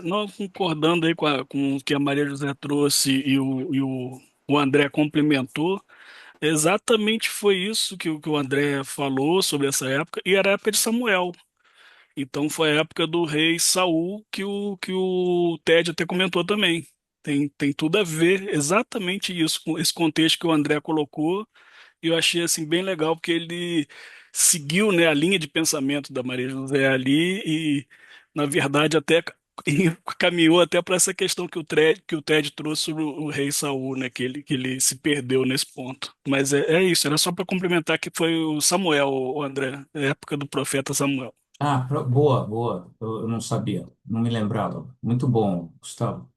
Não concordando aí com o que a Maria José trouxe o André complementou, exatamente foi isso que o André falou sobre essa época, e era a época de Samuel. Então foi a época do rei Saul que o Ted até comentou também. Tem tudo a ver exatamente isso, com esse contexto que o André colocou, e eu achei assim bem legal porque ele seguiu, né, a linha de pensamento da Maria José ali e na verdade até e caminhou até para essa questão que o Ted trouxe sobre o rei Saul, né, que ele se perdeu nesse ponto. Mas é isso, era só para complementar que foi o Samuel, o André, a época do profeta Samuel. Boa, boa. Eu não sabia, não me lembrava. Muito bom, Gustavo.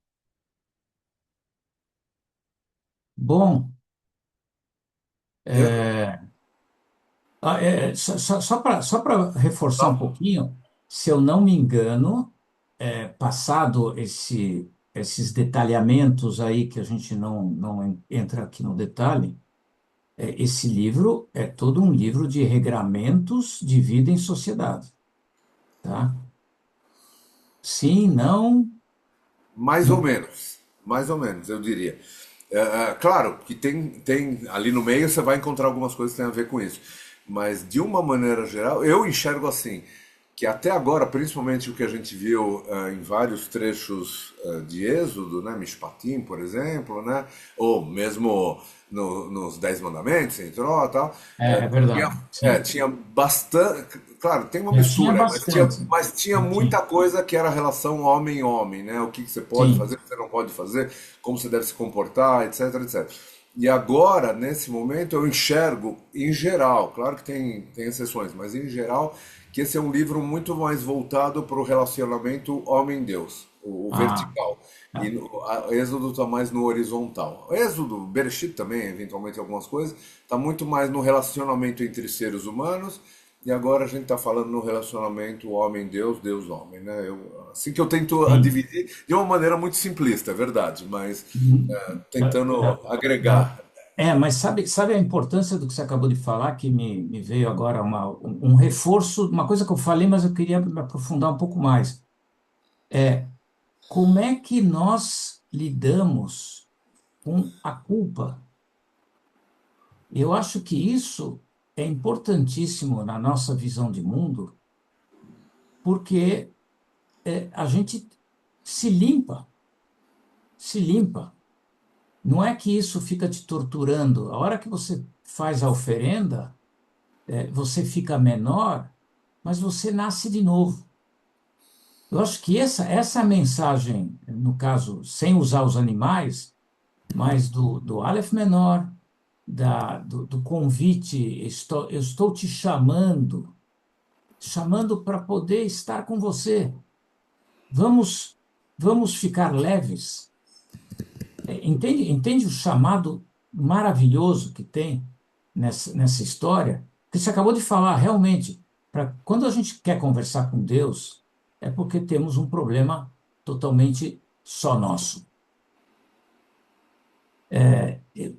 Bom, Eu, é, só para reforçar um Gustavo? pouquinho, se eu não me engano, passado esses detalhamentos aí que a gente não entra aqui no detalhe, esse livro é todo um livro de regramentos de vida em sociedade, tá? Sim, não, Mais ou menos, eu diria. Claro que tem ali no meio você vai encontrar algumas coisas que têm a ver com isso, mas de uma maneira geral, eu enxergo assim, que até agora, principalmente o que a gente viu em vários trechos de Êxodo, né, Mishpatim, por exemplo, né, ou mesmo nos Dez Mandamentos, entrou e tal, é verdade, sim. tinha bastante. Claro, tem uma Tinha mistura, bastante. mas tinha Tinha, muita coisa que era relação homem-homem, né? O que você pode sim. fazer, o que você não pode fazer, como você deve se comportar, etc, etc. E agora, nesse momento, eu enxergo, em geral, claro que tem exceções, mas em geral, que esse é um livro muito mais voltado para o relacionamento homem-Deus, o Ah, vertical. E tá. Êxodo está mais no horizontal. Êxodo, Bereshit também, eventualmente algumas coisas, está muito mais no relacionamento entre seres humanos. E agora a gente está falando no relacionamento homem-Deus, Deus-homem, né? Assim que eu tento a Sim. dividir de uma maneira muito simplista, é verdade, mas Uhum. tentando agregar. Mas sabe a importância do que você acabou de falar, que me veio agora um reforço, uma coisa que eu falei, mas eu queria me aprofundar um pouco mais. Como é que nós lidamos com a culpa? Eu acho que isso é importantíssimo na nossa visão de mundo, porque a gente se limpa, se limpa. não é que isso fica te torturando. A hora que você faz a oferenda, você fica menor, mas você nasce de novo. Eu acho que essa mensagem, no caso, sem usar os animais, mas do Aleph menor, do convite, eu estou te chamando para poder estar com você. Vamos, vamos ficar leves. Entende o chamado maravilhoso que tem nessa história? Que você acabou de falar, realmente, quando a gente quer conversar com Deus, é porque temos um problema totalmente só nosso.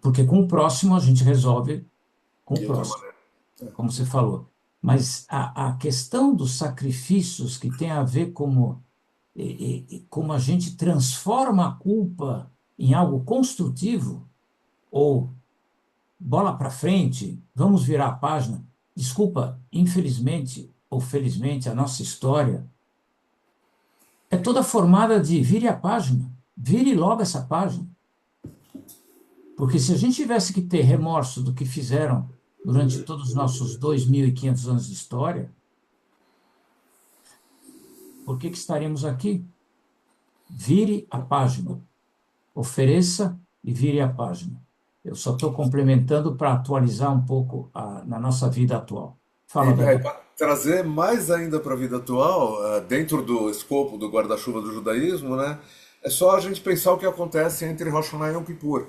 Porque com o próximo a gente resolve com o De outra próximo, maneira. como você falou. Mas a questão dos sacrifícios que tem a ver como a gente transforma a culpa em algo construtivo, ou bola para frente, vamos virar a página. Desculpa, infelizmente ou felizmente, a nossa história é toda formada de vire a página, vire logo essa página. Porque se a gente tivesse que ter remorso do que fizeram durante todos os nossos 2.500 anos de história, por que estaríamos aqui? Vire a página, ofereça e vire a página. Eu só estou complementando para atualizar um pouco na nossa vida atual. Fala, Débora. Para trazer mais ainda para a vida atual, dentro do escopo do guarda-chuva do judaísmo, né, é só a gente pensar o que acontece entre Rosh Hashanah e Yom Kippur.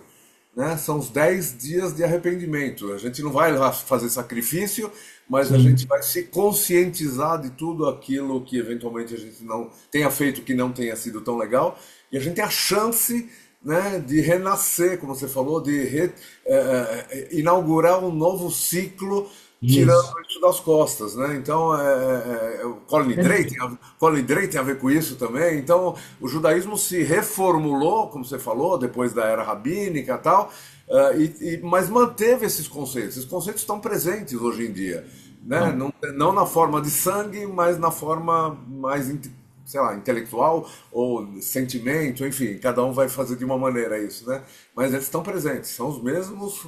Né? São os 10 dias de arrependimento. A gente não vai lá fazer sacrifício, mas a gente Sim, vai se conscientizar de tudo aquilo que eventualmente a gente não tenha feito que não tenha sido tão legal. E a gente tem a chance, né, de renascer, como você falou, de inaugurar um novo ciclo tirando isso. isso das costas, né? Então, o Perfeito. Colin Drake tem a ver com isso também. Então, o judaísmo se reformulou, como você falou, depois da era rabínica e tal, mas manteve esses conceitos. Esses conceitos estão presentes hoje em dia, né? Então, Não na forma de sangue, mas na forma mais, sei lá, intelectual ou sentimento, enfim, cada um vai fazer de uma maneira isso, né? Mas eles estão presentes, são os mesmos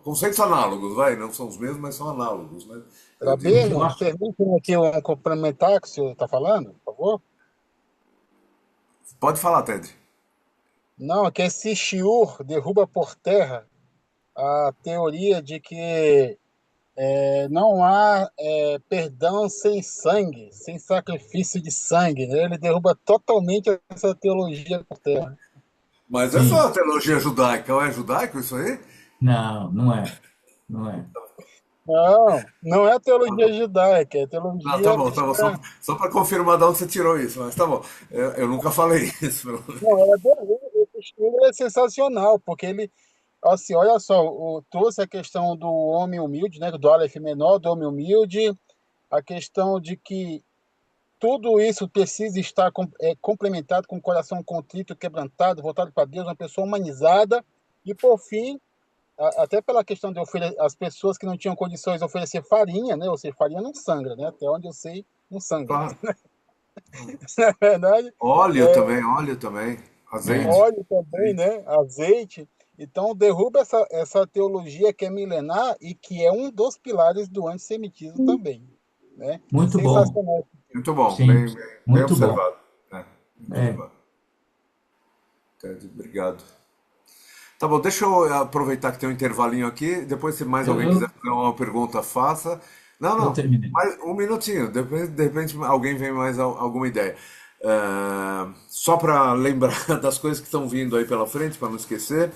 conceitos análogos, vai, não são os mesmos, mas são análogos, né? Eu o diria. que eu Rabino, acho. permite-me aqui um complementar que o senhor está falando, por favor? Pode falar, Ted. Não, é que esse shiur derruba por terra a teoria de que não há perdão sem sangue, sem sacrifício de sangue, né? Ele derruba totalmente essa teologia por terra. Mas é Sim, só a teologia judaica, não é judaico isso aí? não, não é. Não é. Não, não é a teologia judaica, é a Não, teologia tá bom, cristã. só para confirmar de onde você tirou isso, mas tá bom. Eu nunca falei isso. Não, esse estudo é sensacional, porque ele, assim, olha só, trouxe a questão do homem humilde, né, do Aleph menor, do homem humilde, a questão de que tudo isso precisa estar complementado com o coração contrito, quebrantado, voltado para Deus, uma pessoa humanizada, e por fim, até pela questão de as pessoas que não tinham condições de oferecer farinha, né, ou seja, farinha não sangra, né, até onde eu sei, não sangra, Claro. na verdade, Óleo também, É, azeite. óleo também, né? Azeite. Então, derruba essa teologia que é milenar e que é um dos pilares do antissemitismo também, né? muito bom. Sensacional. Muito bom, Sim, bem muito bom. observado. Bem É, observado. Ted, obrigado. Tá bom, deixa eu aproveitar que tem um intervalinho aqui. Depois, se mais eu, alguém quiser eu, fazer uma pergunta, faça. Não, eu não, terminei. mais um minutinho. De repente alguém vem mais alguma ideia. Só para lembrar das coisas que estão vindo aí pela frente, para não esquecer.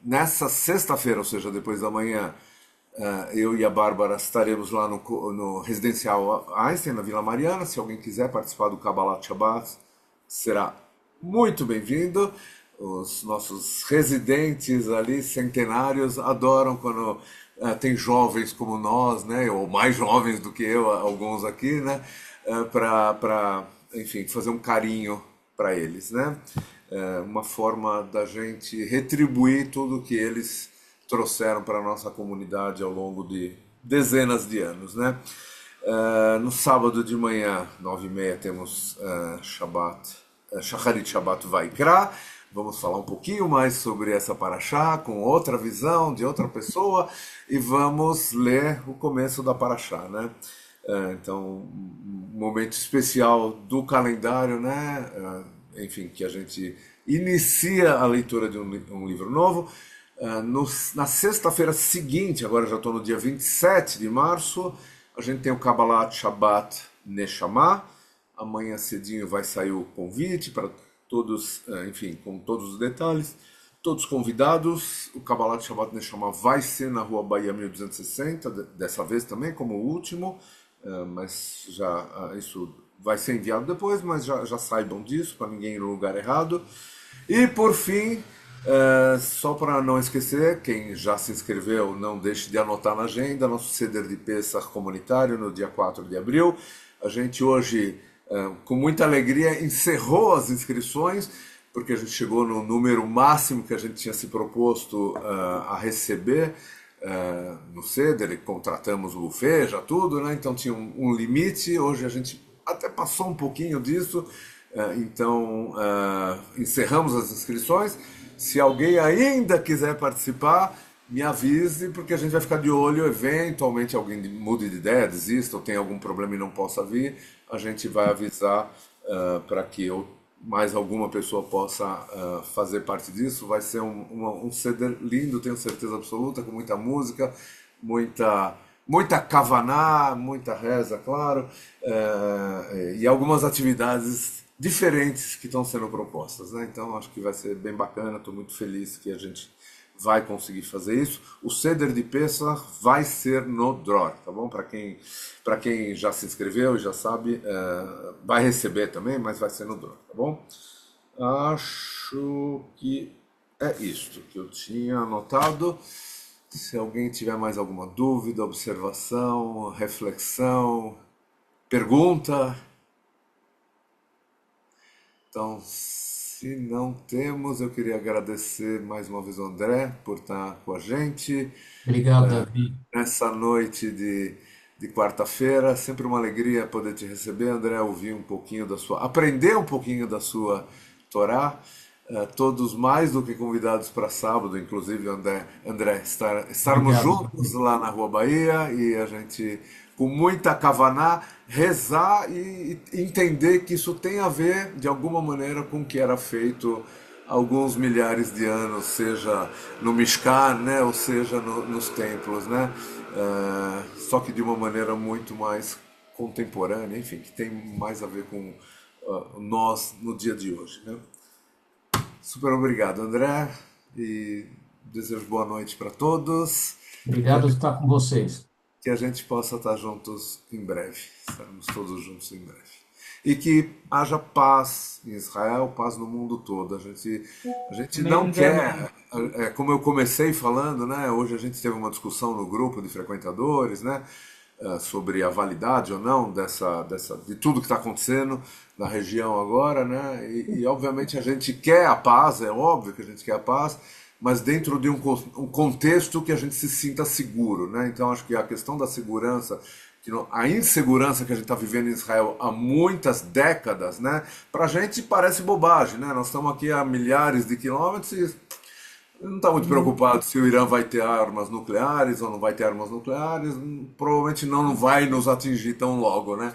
Nessa sexta-feira, ou seja, depois da manhã, eu e a Bárbara estaremos lá no Residencial Einstein, na Vila Mariana. Se alguém quiser participar do Kabbalat Shabbat, será muito bem-vindo. Os nossos residentes ali, centenários, adoram quando tem jovens como nós, né, ou mais jovens do que eu, alguns aqui, né, enfim, fazer um carinho para eles, né? Uma forma da gente retribuir tudo que eles trouxeram para a nossa comunidade ao longo de dezenas de anos, né? No sábado de manhã, 9h30, temos Shabbat, Shacharit Shabbat Vaikra. vamos falar um pouquinho mais sobre essa paraxá, com outra visão de outra pessoa, e vamos ler o começo da paraxá, né? Então, um momento especial do calendário, né? Enfim, que a gente inicia a leitura de um livro novo. Na sexta-feira seguinte, agora já estou no dia 27 de março, a gente tem o Kabbalat Shabbat Neshama. Amanhã cedinho vai sair o convite para todos, enfim, com todos os detalhes. Todos convidados. O Kabbalat Shabbat Neshama vai ser na Rua Bahia 1260, dessa vez também, como o último, mas já isso vai ser enviado depois, mas já saibam disso, para ninguém ir no lugar errado. E por fim, só para não esquecer, quem já se inscreveu, não deixe de anotar na agenda, nosso Seder de Pessah comunitário no dia 4 de abril. A gente hoje, com muita alegria, encerrou as inscrições, porque a gente chegou no número máximo que a gente tinha se proposto a receber no Seder, e contratamos o buffet, já tudo, né? Então tinha um limite. Hoje a gente até passou um pouquinho disso, então encerramos as inscrições. Se alguém ainda quiser participar, me avise, porque a gente vai ficar de olho. Eventualmente alguém mude de ideia, desista, ou tem algum problema e não possa vir, a gente vai avisar para que mais alguma pessoa possa fazer parte disso. Vai ser um Seder lindo, tenho certeza absoluta, com muita música, muita kavaná, muita reza, claro, e algumas atividades diferentes que estão sendo propostas, né? Então acho que vai ser bem bacana, estou muito feliz que a gente vai conseguir fazer isso. O Seder de Pessah vai ser no Dror, tá bom? Para quem já se inscreveu e já sabe, vai receber também, mas vai ser no Dror, tá bom? Acho que é isto que eu tinha anotado. Se alguém tiver mais alguma dúvida, observação, reflexão, pergunta, então, se não temos, eu queria agradecer mais uma vez ao André por estar com a gente Obrigado, Davi. nessa noite de quarta-feira. Sempre uma alegria poder te receber, André, ouvir um pouquinho aprender um pouquinho da sua Torá. Todos mais do que convidados para sábado, inclusive, André, estarmos Obrigado, juntos Davi. lá na Rua Bahia, e a gente, com muita kavaná, rezar e entender que isso tem a ver, de alguma maneira, com o que era feito há alguns milhares de anos, seja no Mishkan, né, ou seja nos templos, né? Só que de uma maneira muito mais contemporânea, enfim, que tem mais a ver com nós no dia de hoje, né? Super obrigado, André, e desejo boa noite para todos, Obrigado por estar com vocês. que a gente possa estar juntos em breve, estarmos todos juntos em breve. E que haja paz em Israel, paz no mundo todo. A gente não quer, como eu comecei falando, né? Hoje a gente teve uma discussão no grupo de frequentadores, né? Sobre a validade ou não de tudo que está acontecendo na região agora, né? E obviamente a gente quer a paz, é óbvio que a gente quer a paz, mas dentro de um contexto que a gente se sinta seguro, né? Então acho que a questão da segurança, a insegurança que a gente está vivendo em Israel há muitas décadas, né? Para a gente parece bobagem, né? Nós estamos aqui a milhares de quilômetros e não está muito preocupado se o Irã vai ter armas nucleares ou não vai ter armas nucleares. Provavelmente não vai nos atingir tão logo, né?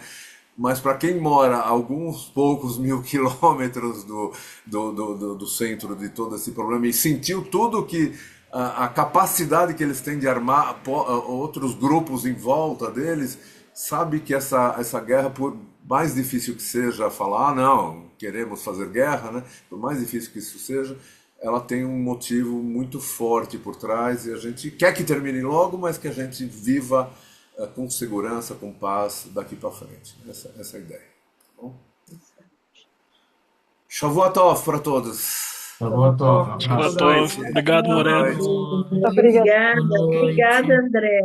Mas para quem mora a alguns poucos mil quilômetros do centro de todo esse problema e sentiu tudo que a capacidade que eles têm de armar outros grupos em volta deles, sabe que essa guerra, por mais difícil que seja falar, não, queremos fazer guerra, né? Por mais difícil que isso seja, ela tem um motivo muito forte por trás, e a gente quer que termine logo, mas que a gente viva com segurança, com paz daqui para frente. Essa é a ideia. Tá bom? Shavua Tov para todos. Shabbat tov. Um Shabbat abraço. tov. Boa noite. Obrigado, Boa Moré. noite. Boa Obrigada, noite. André.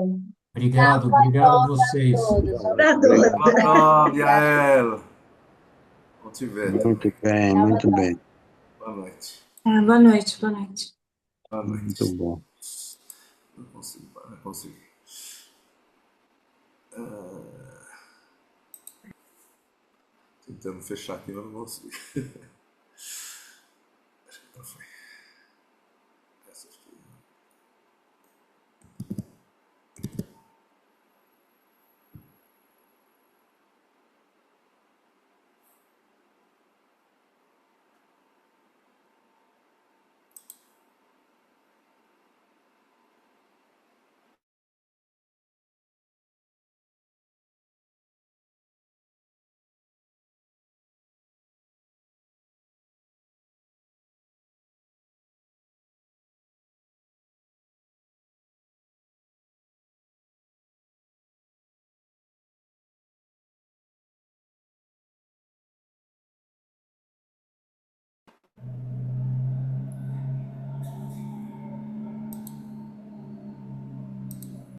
Obrigado a vocês. Tá doida. Shabbat Tov, Yael. Bom te ver também. Muito bem, muito bem. Boa noite. Boa noite, boa noite. Boa noite. Muito bom. Não consigo, não consigo. Tentando fechar aqui, mas não consigo.